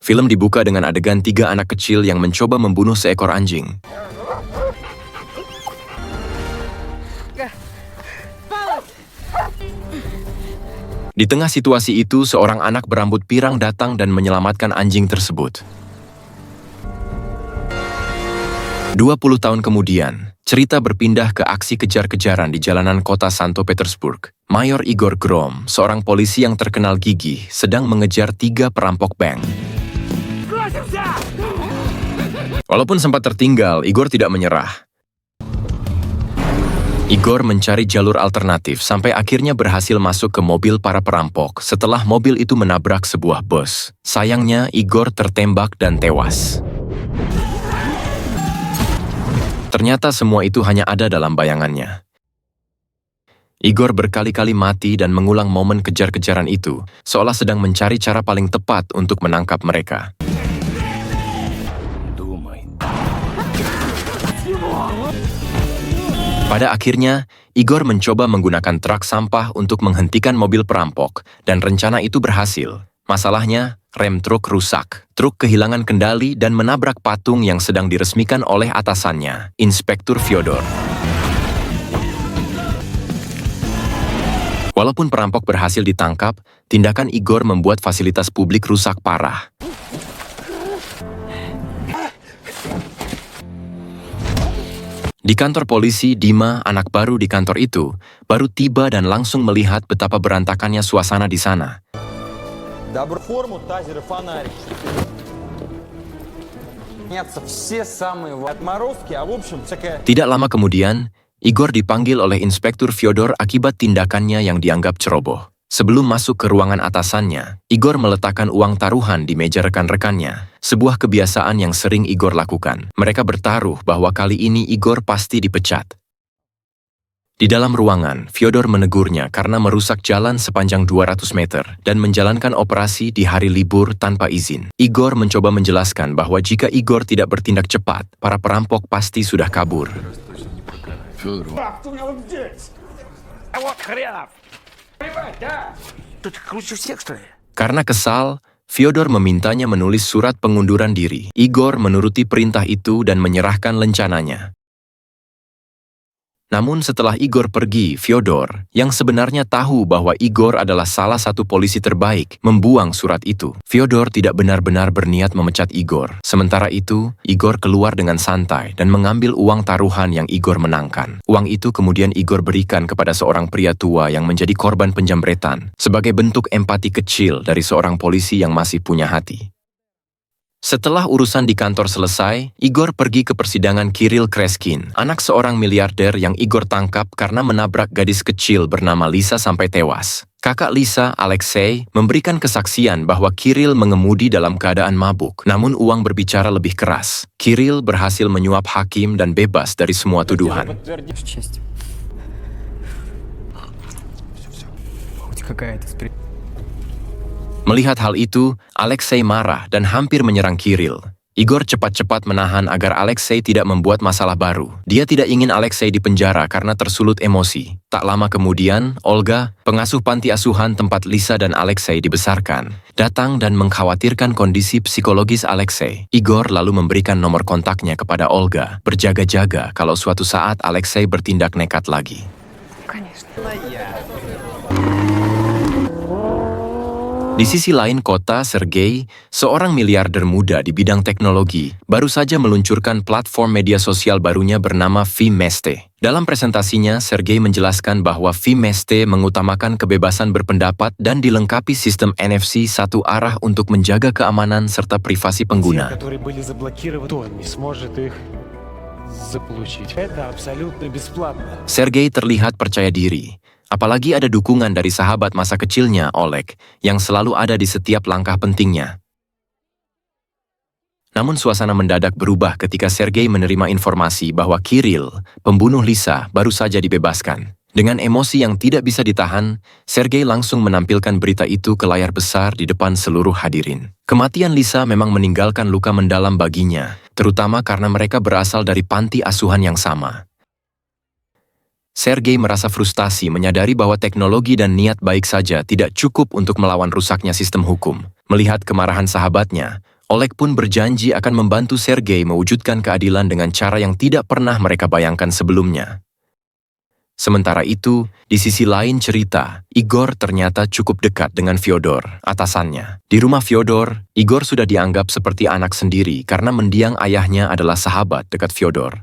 Film dibuka dengan adegan 3 anak kecil yang mencoba membunuh seekor anjing. Di tengah situasi itu, seorang anak berambut pirang datang dan menyelamatkan anjing tersebut. 20 tahun kemudian, cerita berpindah ke aksi kejar-kejaran di jalanan kota Santo Petersburg. Mayor Igor Grom, seorang polisi yang terkenal gigih, sedang mengejar 3 perampok bank. Walaupun sempat tertinggal, Igor tidak menyerah. Igor mencari jalur alternatif sampai akhirnya berhasil masuk ke mobil para perampok setelah mobil itu menabrak sebuah bus. Sayangnya, Igor tertembak dan tewas. Ternyata semua itu hanya ada dalam bayangannya. Igor berkali-kali mati dan mengulang momen kejar-kejaran itu, seolah sedang mencari cara paling tepat untuk menangkap mereka. Pada akhirnya, Igor mencoba menggunakan truk sampah untuk menghentikan mobil perampok, dan rencana itu berhasil. Masalahnya, rem truk rusak. Truk kehilangan kendali dan menabrak patung yang sedang diresmikan oleh atasannya, Inspektur Fyodor. Walaupun perampok berhasil ditangkap, tindakan Igor membuat fasilitas publik rusak parah. Di kantor polisi, Dima, anak baru di kantor itu, baru tiba dan langsung melihat betapa berantakannya suasana di sana. Tidak lama kemudian, Igor dipanggil oleh Inspektur Fyodor akibat tindakannya yang dianggap ceroboh. Sebelum masuk ke ruangan atasannya, Igor meletakkan uang taruhan di meja rekan-rekannya, sebuah kebiasaan yang sering Igor lakukan. Mereka bertaruh bahwa kali ini Igor pasti dipecat. Di dalam ruangan, Fyodor menegurnya karena merusak jalan sepanjang 200 meter dan menjalankan operasi di hari libur tanpa izin. Igor mencoba menjelaskan bahwa jika Igor tidak bertindak cepat, para perampok pasti sudah kabur. Karena kesal, Fyodor memintanya menulis surat pengunduran diri. Igor menuruti perintah itu dan menyerahkan lencananya. Namun setelah Igor pergi, Fyodor, yang sebenarnya tahu bahwa Igor adalah salah satu polisi terbaik, membuang surat itu. Fyodor tidak benar-benar berniat memecat Igor. Sementara itu, Igor keluar dengan santai dan mengambil uang taruhan yang Igor menangkan. Uang itu kemudian Igor berikan kepada seorang pria tua yang menjadi korban penjamretan, sebagai bentuk empati kecil dari seorang polisi yang masih punya hati. Setelah urusan di kantor selesai, Igor pergi ke persidangan Kirill Kreskin, anak seorang miliarder yang Igor tangkap karena menabrak gadis kecil bernama Lisa sampai tewas. Kakak Lisa, Alexei, memberikan kesaksian bahwa Kirill mengemudi dalam keadaan mabuk, namun uang berbicara lebih keras. Kirill berhasil menyuap hakim dan bebas dari semua tuduhan. Melihat hal itu, Alexei marah dan hampir menyerang Kirill. Igor cepat-cepat menahan agar Alexei tidak membuat masalah baru. Dia tidak ingin Alexei dipenjara karena tersulut emosi. Tak lama kemudian, Olga, pengasuh panti asuhan tempat Lisa dan Alexei dibesarkan, datang dan mengkhawatirkan kondisi psikologis Alexei. Igor lalu memberikan nomor kontaknya kepada Olga, berjaga-jaga kalau suatu saat Alexei bertindak nekat lagi. Di sisi lain kota, Sergei, seorang miliarder muda di bidang teknologi, baru saja meluncurkan platform media sosial barunya bernama Vmeste. Dalam presentasinya, Sergei menjelaskan bahwa Vmeste mengutamakan kebebasan berpendapat dan dilengkapi sistem NFC satu arah untuk menjaga keamanan serta privasi pengguna. Sergei terlihat percaya diri. Apalagi ada dukungan dari sahabat masa kecilnya, Oleg, yang selalu ada di setiap langkah pentingnya. Namun suasana mendadak berubah ketika Sergei menerima informasi bahwa Kirill, pembunuh Lisa, baru saja dibebaskan. Dengan emosi yang tidak bisa ditahan, Sergei langsung menampilkan berita itu ke layar besar di depan seluruh hadirin. Kematian Lisa memang meninggalkan luka mendalam baginya, terutama karena mereka berasal dari panti asuhan yang sama. Sergei merasa frustasi menyadari bahwa teknologi dan niat baik saja tidak cukup untuk melawan rusaknya sistem hukum. Melihat kemarahan sahabatnya, Oleg pun berjanji akan membantu Sergei mewujudkan keadilan dengan cara yang tidak pernah mereka bayangkan sebelumnya. Sementara itu, di sisi lain cerita, Igor ternyata cukup dekat dengan Fyodor, atasannya. Di rumah Fyodor, Igor sudah dianggap seperti anak sendiri karena mendiang ayahnya adalah sahabat dekat Fyodor.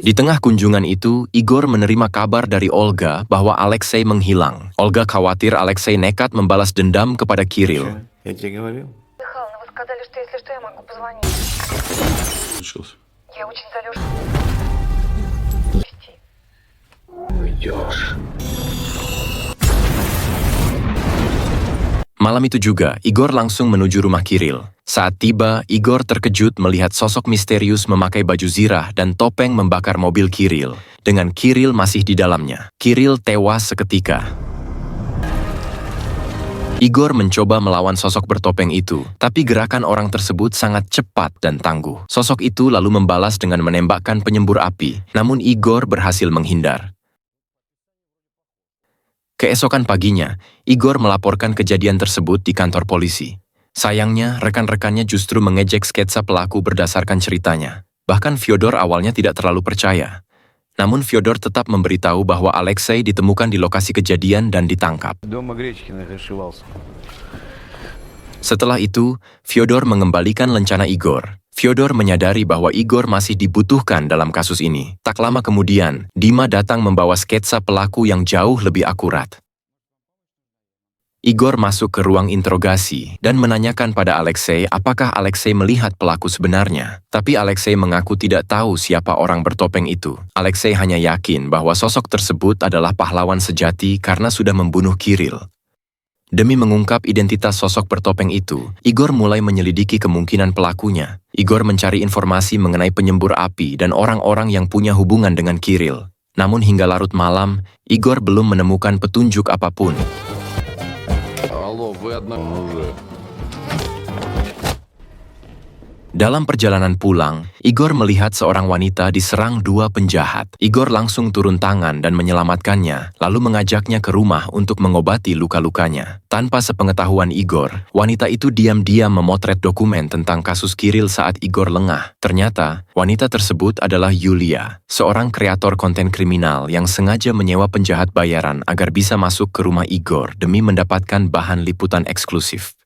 Di tengah kunjungan itu, Igor menerima kabar dari Olga bahwa Alexei menghilang. Olga khawatir Alexei nekat membalas dendam kepada Kirill. Михаил, вы сказали, что если что, я могу позвонить. Случилось. Я очень за Лёшу. Malam itu juga, Igor langsung menuju rumah Kirill. Saat tiba, Igor terkejut melihat sosok misterius memakai baju zirah dan topeng membakar mobil Kirill, dengan Kirill masih di dalamnya. Kirill tewas seketika. Igor mencoba melawan sosok bertopeng itu, tapi gerakan orang tersebut sangat cepat dan tangguh. Sosok itu lalu membalas dengan menembakkan penyembur api, namun Igor berhasil menghindar. Keesokan paginya, Igor melaporkan kejadian tersebut di kantor polisi. Sayangnya, rekan-rekannya justru mengejek sketsa pelaku berdasarkan ceritanya. Bahkan Fyodor awalnya tidak terlalu percaya. Namun Fyodor tetap memberitahu bahwa Alexei ditemukan di lokasi kejadian dan ditangkap. Setelah itu, Fyodor mengembalikan lencana Igor. Fyodor menyadari bahwa Igor masih dibutuhkan dalam kasus ini. Tak lama kemudian, Dima datang membawa sketsa pelaku yang jauh lebih akurat. Igor masuk ke ruang interogasi dan menanyakan pada Alexei apakah Alexei melihat pelaku sebenarnya. Tapi Alexei mengaku tidak tahu siapa orang bertopeng itu. Alexei hanya yakin bahwa sosok tersebut adalah pahlawan sejati karena sudah membunuh Kirill. Demi mengungkap identitas sosok bertopeng itu, Igor mulai menyelidiki kemungkinan pelakunya. Igor mencari informasi mengenai penyembur api dan orang-orang yang punya hubungan dengan Kirill. Namun hingga larut malam, Igor belum menemukan petunjuk apapun. Dalam perjalanan pulang, Igor melihat seorang wanita diserang dua penjahat. Igor langsung turun tangan dan menyelamatkannya, lalu mengajaknya ke rumah untuk mengobati luka-lukanya. Tanpa sepengetahuan Igor, wanita itu diam-diam memotret dokumen tentang kasus Kirill saat Igor lengah. Ternyata, wanita tersebut adalah Yulia, seorang kreator konten kriminal yang sengaja menyewa penjahat bayaran agar bisa masuk ke rumah Igor demi mendapatkan bahan liputan eksklusif.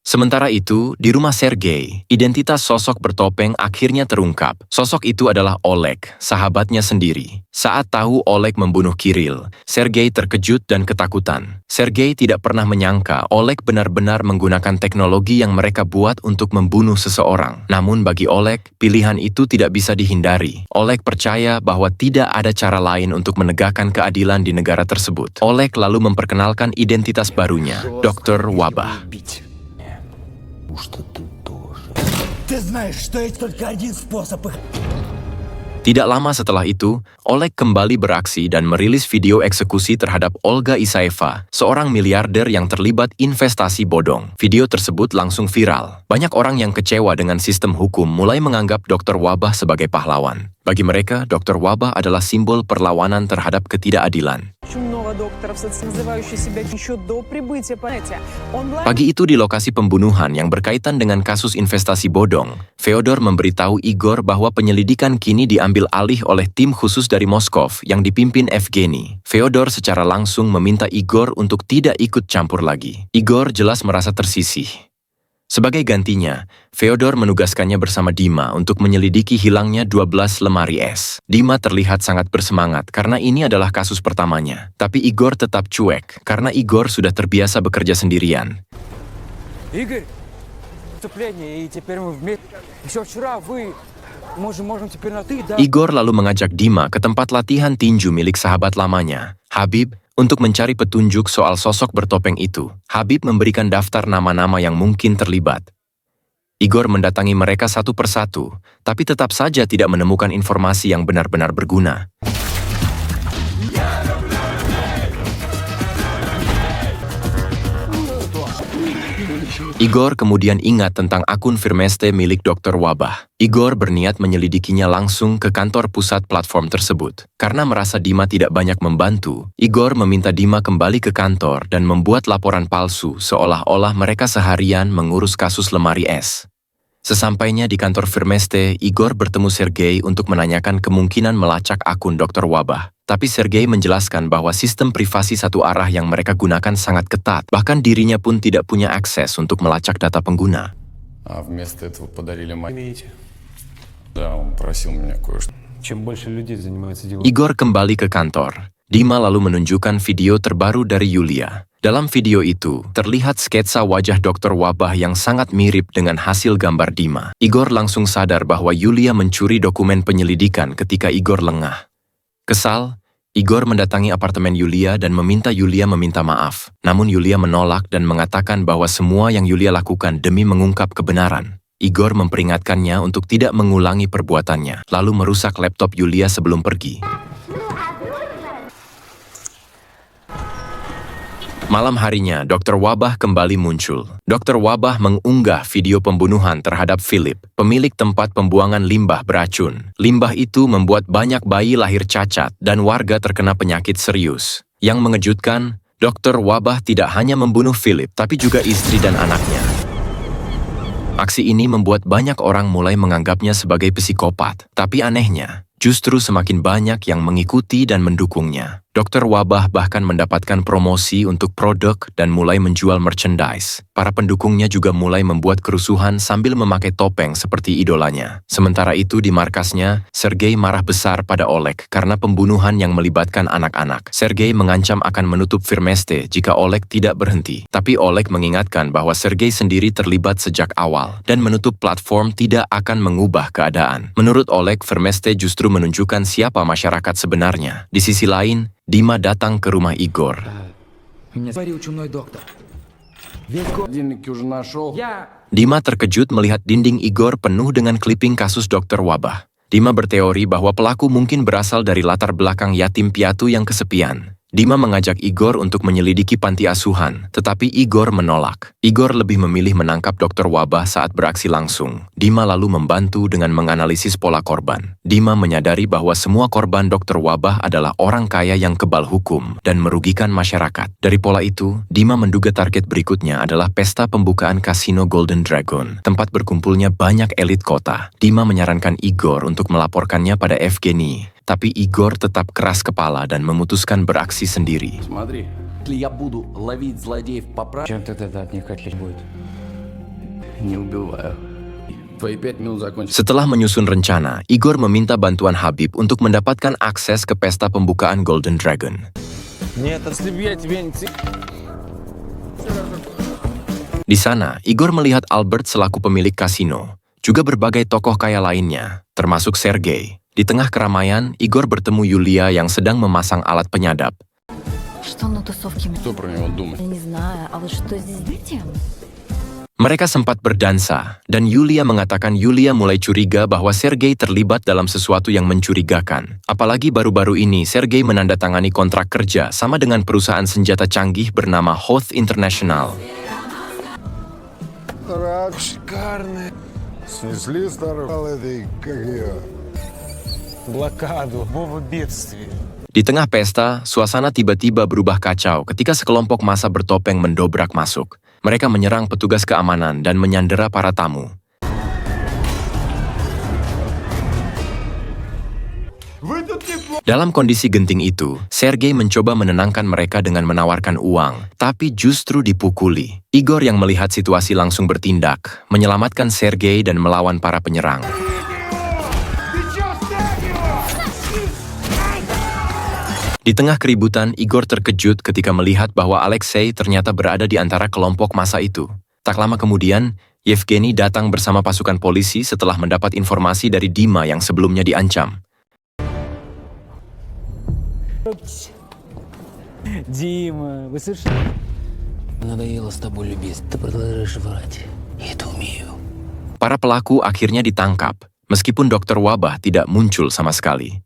Sementara itu, di rumah Sergei, identitas sosok bertopeng akhirnya terungkap. Sosok itu adalah Oleg, sahabatnya sendiri. Saat tahu Oleg membunuh Kirill, Sergei terkejut dan ketakutan. Sergei tidak pernah menyangka Oleg benar-benar menggunakan teknologi yang mereka buat untuk membunuh seseorang. Namun bagi Oleg, pilihan itu tidak bisa dihindari. Oleg percaya bahwa tidak ada cara lain untuk menegakkan keadilan di negara tersebut. Oleg lalu memperkenalkan identitas barunya, Dr. Wabah. Что ты тоже. Ты знаешь, что есть только один способ их... Tidak lama setelah itu, Oleg kembali beraksi dan merilis video eksekusi terhadap Olga Isaeva, seorang miliarder yang terlibat investasi bodong. Video tersebut langsung viral. Banyak orang yang kecewa dengan sistem hukum mulai menganggap Dr. Wabah sebagai pahlawan. Bagi mereka, Dr. Wabah adalah simbol perlawanan terhadap ketidakadilan. Pagi itu di lokasi pembunuhan yang berkaitan dengan kasus investasi bodong, Fyodor memberitahu Igor bahwa penyelidikan kini diambil alih oleh tim khusus dari Moskow yang dipimpin Evgeny. Fyodor secara langsung meminta Igor untuk tidak ikut campur lagi. Igor jelas merasa tersisih. Sebagai gantinya, Fyodor menugaskannya bersama Dima untuk menyelidiki hilangnya 12 lemari es. Dima terlihat sangat bersemangat karena ini adalah kasus pertamanya. Tapi Igor tetap cuek karena Igor sudah terbiasa bekerja sendirian. Igor, Igor lalu mengajak Dima ke tempat latihan tinju milik sahabat lamanya, Habib, untuk mencari petunjuk soal sosok bertopeng itu. Habib memberikan daftar nama-nama yang mungkin terlibat. Igor mendatangi mereka satu persatu, tapi tetap saja tidak menemukan informasi yang benar-benar berguna. Igor kemudian ingat tentang akun Firmeste milik Dr. Wabah. Igor berniat menyelidikinya langsung ke kantor pusat platform tersebut. Karena merasa Dima tidak banyak membantu, Igor meminta Dima kembali ke kantor dan membuat laporan palsu seolah-olah mereka seharian mengurus kasus lemari es. Sesampainya di kantor Firmeste, Igor bertemu Sergei untuk menanyakan kemungkinan melacak akun Dr. Wabah. Tapi Sergei menjelaskan bahwa sistem privasi satu arah yang mereka gunakan sangat ketat, bahkan dirinya pun tidak punya akses untuk melacak data pengguna. А вместо этого подарили маме. Да, он просил меня кое-что. Чем больше людей занимается делом. Igor kembali ke kantor. Dima lalu menunjukkan video terbaru dari Yulia. Dalam video itu, terlihat sketsa wajah Dr. Wabah yang sangat mirip dengan hasil gambar Dima. Igor langsung sadar bahwa Yulia mencuri dokumen penyelidikan ketika Igor lengah. Kesal, Igor mendatangi apartemen Yulia dan meminta Yulia meminta maaf. Namun Yulia menolak dan mengatakan bahwa semua yang Yulia lakukan demi mengungkap kebenaran. Igor memperingatkannya untuk tidak mengulangi perbuatannya, lalu merusak laptop Yulia sebelum pergi. Malam harinya, Dr. Wabah kembali muncul. Dr. Wabah mengunggah video pembunuhan terhadap Philip, pemilik tempat pembuangan limbah beracun. Limbah itu membuat banyak bayi lahir cacat dan warga terkena penyakit serius. Yang mengejutkan, Dr. Wabah tidak hanya membunuh Philip, tapi juga istri dan anaknya. Aksi ini membuat banyak orang mulai menganggapnya sebagai psikopat. Tapi anehnya, justru semakin banyak yang mengikuti dan mendukungnya. Dr. Wabah bahkan mendapatkan promosi untuk produk dan mulai menjual merchandise. Para pendukungnya juga mulai membuat kerusuhan sambil memakai topeng seperti idolanya. Sementara itu di markasnya, Sergei marah besar pada Oleg karena pembunuhan yang melibatkan anak-anak. Sergei mengancam akan menutup Firmeste jika Oleg tidak berhenti. Tapi Oleg mengingatkan bahwa Sergei sendiri terlibat sejak awal dan menutup platform tidak akan mengubah keadaan. Menurut Oleg, Firmeste justru menunjukkan siapa masyarakat sebenarnya. Di sisi lain, Dima datang ke rumah Igor. Денники уже нашел. Dima terkejut melihat dinding Igor penuh dengan kliping kasus Dr. Wabah. Dima berteori bahwa pelaku mungkin berasal dari latar belakang yatim piatu yang kesepian. Dima mengajak Igor untuk menyelidiki panti asuhan, tetapi Igor menolak. Igor lebih memilih menangkap Dr. Wabah saat beraksi langsung. Dima lalu membantu dengan menganalisis pola korban. Dima menyadari bahwa semua korban Dr. Wabah adalah orang kaya yang kebal hukum dan merugikan masyarakat. Dari pola itu, Dima menduga target berikutnya adalah pesta pembukaan kasino Golden Dragon, tempat berkumpulnya banyak elit kota. Dima menyarankan Igor untuk melaporkannya pada Evgeny. Tapi Igor tetap keras kepala dan memutuskan beraksi sendiri. Смотри. Если я буду ловить злодеев по правилам, Чем тогда от них отличить будет? Не убиваю. Твои 5 минут закончились. Setelah menyusun rencana, Igor meminta bantuan Habib untuk mendapatkan akses ke pesta pembukaan Golden Dragon. Нет, если бы я тебе не... Di sana, Igor melihat Albert selaku pemilik kasino, juga berbagai tokoh kaya lainnya, termasuk Sergei. Di tengah keramaian, Igor bertemu Yulia yang sedang memasang alat penyadap. Что на тусовке? Что про него думать? Я не знаю, а вот что здесь детям? Mereka sempat berdansa, dan Yulia mengatakan Yulia mulai curiga bahwa Sergei terlibat dalam sesuatu yang mencurigakan. Apalagi baru-baru ini Sergei menandatangani kontrak kerja sama dengan perusahaan senjata canggih bernama Hoth International. Шикарный. Снесли старый этой, как ее. Блокаду, бомба бедствия. Di tengah pesta, suasana tiba-tiba berubah kacau ketika sekelompok massa bertopeng mendobrak masuk. Mereka menyerang petugas keamanan dan menyandera para tamu. Dalam kondisi genting itu, Sergei mencoba menenangkan mereka dengan menawarkan uang, tapi justru dipukuli. Igor yang melihat situasi langsung bertindak, menyelamatkan Sergei dan melawan para penyerang. Di tengah keributan, Igor terkejut ketika melihat bahwa Alexei ternyata berada di antara kelompok massa itu. Tak lama kemudian, Yevgeny datang bersama pasukan polisi setelah mendapat informasi dari Dima yang sebelumnya diancam. Дима, вы совершенно... надоело с тобой любить. Ты продолжаешь врать. Я это умею. Para pelaku akhirnya ditangkap, meskipun Dr. Wabah tidak muncul sama sekali.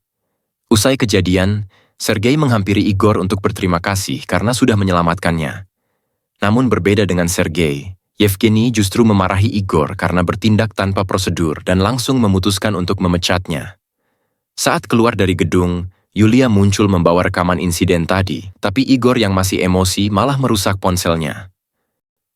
Usai kejadian, Sergei menghampiri Igor untuk berterima kasih karena sudah menyelamatkannya. Namun berbeda dengan Sergei, Yevgeny justru memarahi Igor karena bertindak tanpa prosedur dan langsung memutuskan untuk memecatnya. Saat keluar dari gedung, Yulia muncul membawa rekaman insiden tadi, tapi Igor yang masih emosi malah merusak ponselnya.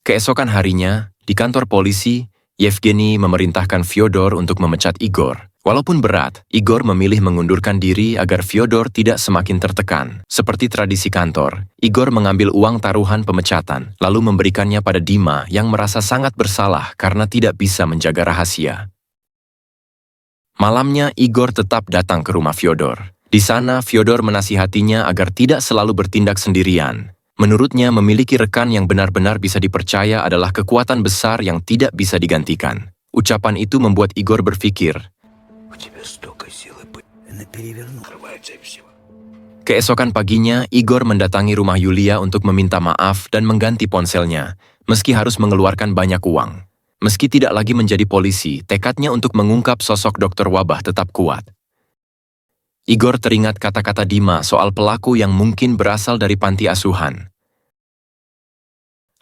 Keesokan harinya, di kantor polisi, Yevgeny memerintahkan Fyodor untuk memecat Igor. Walaupun berat, Igor memilih mengundurkan diri agar Fyodor tidak semakin tertekan. Seperti tradisi kantor, Igor mengambil uang taruhan pemecatan, lalu memberikannya pada Dima yang merasa sangat bersalah karena tidak bisa menjaga rahasia. Malamnya, Igor tetap datang ke rumah Fyodor. Di sana, Fyodor menasihatinya agar tidak selalu bertindak sendirian. Menurutnya, memiliki rekan yang benar-benar bisa dipercaya adalah kekuatan besar yang tidak bisa digantikan. Ucapan itu membuat Igor berpikir, keesokan paginya, Igor mendatangi rumah Yulia untuk meminta maaf dan mengganti ponselnya, meski harus mengeluarkan banyak uang. Meski tidak lagi menjadi polisi, tekadnya untuk mengungkap sosok dokter wabah tetap kuat. Igor teringat kata-kata Dima soal pelaku yang mungkin berasal dari panti asuhan.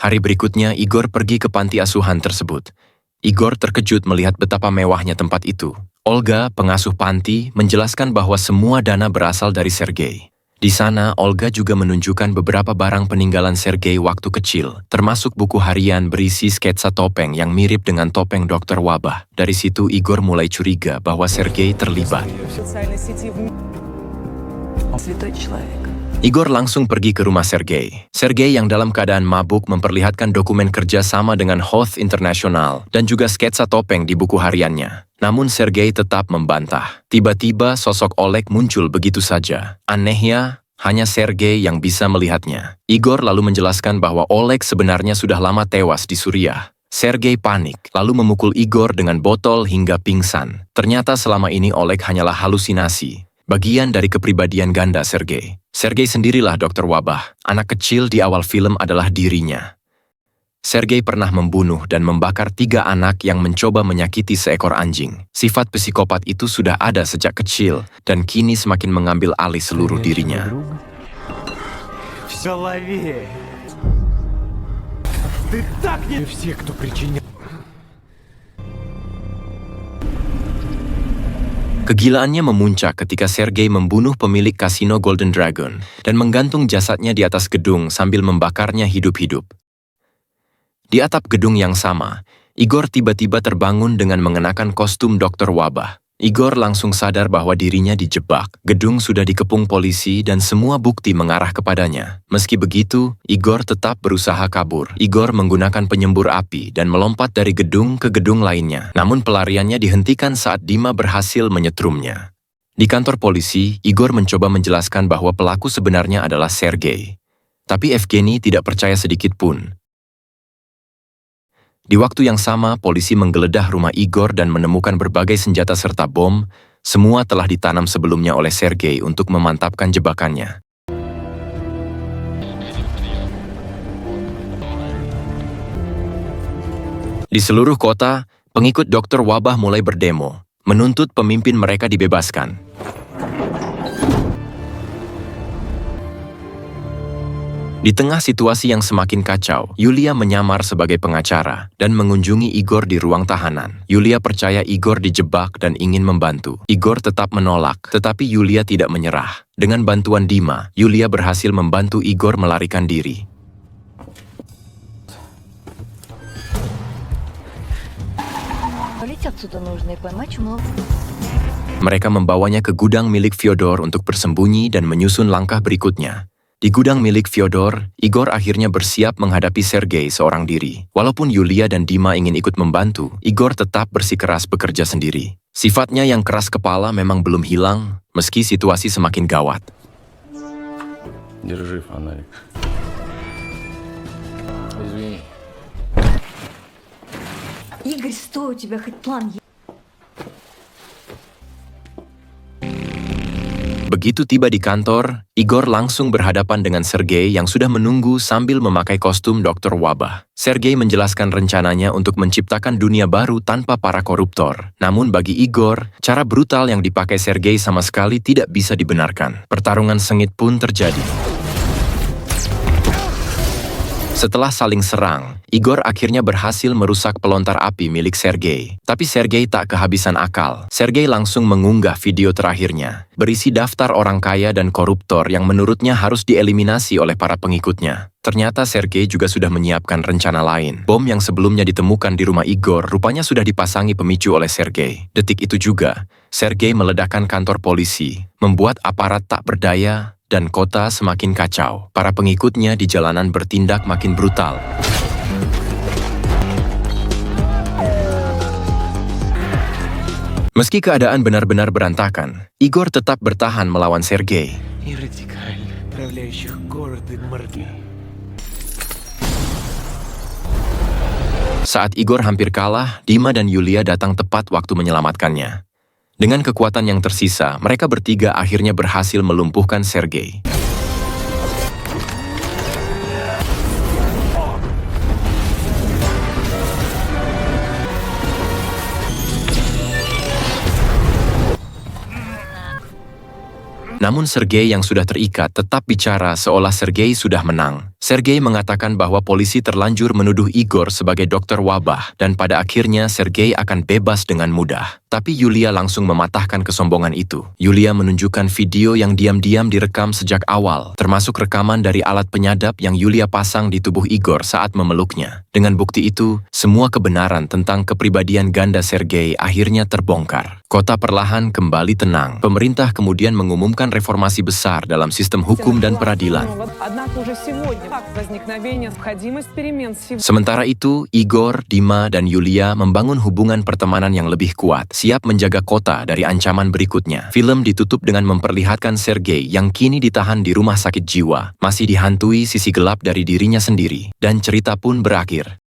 Hari berikutnya, Igor pergi ke panti asuhan tersebut. Igor terkejut melihat betapa mewahnya tempat itu. Olga, pengasuh panti, menjelaskan bahwa semua dana berasal dari Sergei. Di sana, Olga juga menunjukkan beberapa barang peninggalan Sergei waktu kecil, termasuk buku harian berisi sketsa topeng yang mirip dengan topeng dokter wabah. Dari situ, Igor mulai curiga bahwa Sergei terlibat. Igor langsung pergi ke rumah Sergei. Sergei yang dalam keadaan mabuk memperlihatkan dokumen kerja sama dengan Hoth International dan juga sketsa topeng di buku hariannya. Namun Sergei tetap membantah. Tiba-tiba sosok Oleg muncul begitu saja. Anehnya, hanya Sergei yang bisa melihatnya. Igor lalu menjelaskan bahwa Oleg sebenarnya sudah lama tewas di Suriah. Sergei panik, lalu memukul Igor dengan botol hingga pingsan. Ternyata selama ini Oleg hanyalah halusinasi. Bagian dari kepribadian ganda Sergei. Sergei sendirilah dokter wabah. Anak kecil di awal film adalah dirinya. Sergei pernah membunuh dan membakar 3 anak yang mencoba menyakiti seekor anjing. Sifat psikopat itu sudah ada sejak kecil dan kini semakin mengambil alih seluruh dirinya. Kegilaannya memuncak ketika Sergei membunuh pemilik kasino Golden Dragon dan menggantung jasadnya di atas gedung sambil membakarnya hidup-hidup. Di atap gedung yang sama, Igor tiba-tiba terbangun dengan mengenakan kostum dokter wabah. Igor langsung sadar bahwa dirinya dijebak. Gedung sudah dikepung polisi dan semua bukti mengarah kepadanya. Meski begitu, Igor tetap berusaha kabur. Igor menggunakan penyembur api dan melompat dari gedung ke gedung lainnya. Namun pelariannya dihentikan saat Dima berhasil menyetrumnya. Di kantor polisi, Igor mencoba menjelaskan bahwa pelaku sebenarnya adalah Sergei. Tapi Yevgeny tidak percaya sedikit pun. Di waktu yang sama, polisi menggeledah rumah Igor dan menemukan berbagai senjata serta bom. Semua telah ditanam sebelumnya oleh Sergei untuk memantapkan jebakannya. Di seluruh kota, pengikut dokter wabah mulai berdemo, menuntut pemimpin mereka dibebaskan. Di tengah situasi yang semakin kacau, Yulia menyamar sebagai pengacara dan mengunjungi Igor di ruang tahanan. Yulia percaya Igor dijebak dan ingin membantu. Igor tetap menolak, tetapi Yulia tidak menyerah. Dengan bantuan Dima, Yulia berhasil membantu Igor melarikan diri. Mereka membawanya ke gudang milik Fyodor untuk bersembunyi dan menyusun langkah berikutnya. Di gudang milik Fyodor, Igor akhirnya bersiap menghadapi Sergei seorang diri. Walaupun Yulia dan Dima ingin ikut membantu, Igor tetap bersikeras bekerja sendiri. Sifatnya yang keras kepala memang belum hilang, meski situasi semakin gawat. Держи фонарик. Извини. Игорь, стой, у тебя хоть план есть? Begitu tiba di kantor, Igor langsung berhadapan dengan Sergei yang sudah menunggu sambil memakai kostum dokter wabah. Sergei menjelaskan rencananya untuk menciptakan dunia baru tanpa para koruptor. Namun bagi Igor, cara brutal yang dipakai Sergei sama sekali tidak bisa dibenarkan. Pertarungan sengit pun terjadi. Setelah saling serang, Igor akhirnya berhasil merusak pelontar api milik Sergei. Tapi Sergei tak kehabisan akal. Sergei langsung mengunggah video terakhirnya, berisi daftar orang kaya dan koruptor yang menurutnya harus dieliminasi oleh para pengikutnya. Ternyata Sergei juga sudah menyiapkan rencana lain. Bom yang sebelumnya ditemukan di rumah Igor rupanya sudah dipasangi pemicu oleh Sergei. Detik itu juga, Sergei meledakkan kantor polisi, membuat aparat tak berdaya, dan kota semakin kacau. Para pengikutnya di jalanan bertindak makin brutal. Meski keadaan benar-benar berantakan, Igor tetap bertahan melawan Sergei. И радикальных, управляющих города морги. Saat Igor hampir kalah, Dima dan Yulia datang tepat waktu menyelamatkannya. Dengan kekuatan yang tersisa, mereka bertiga akhirnya berhasil melumpuhkan Sergei. Namun Sergei yang sudah terikat tetap bicara seolah Sergei sudah menang. Sergei mengatakan bahwa polisi terlanjur menuduh Igor sebagai dokter wabah dan pada akhirnya Sergei akan bebas dengan mudah. Tapi Yulia langsung mematahkan kesombongan itu. Yulia menunjukkan video yang diam-diam direkam sejak awal, termasuk rekaman dari alat penyadap yang Yulia pasang di tubuh Igor saat memeluknya. Dengan bukti itu, semua kebenaran tentang kepribadian ganda Sergei akhirnya terbongkar. Kota perlahan kembali tenang. Pemerintah kemudian mengumumkan reformasi besar dalam sistem hukum dan peradilan. Sementara itu, Igor, Dima, dan Yulia membangun hubungan pertemanan yang lebih kuat, siap menjaga kota dari ancaman berikutnya. Film ditutup dengan memperlihatkan Sergei yang kini ditahan di rumah sakit jiwa, masih dihantui sisi gelap dari dirinya sendiri, dan cerita pun berakhir.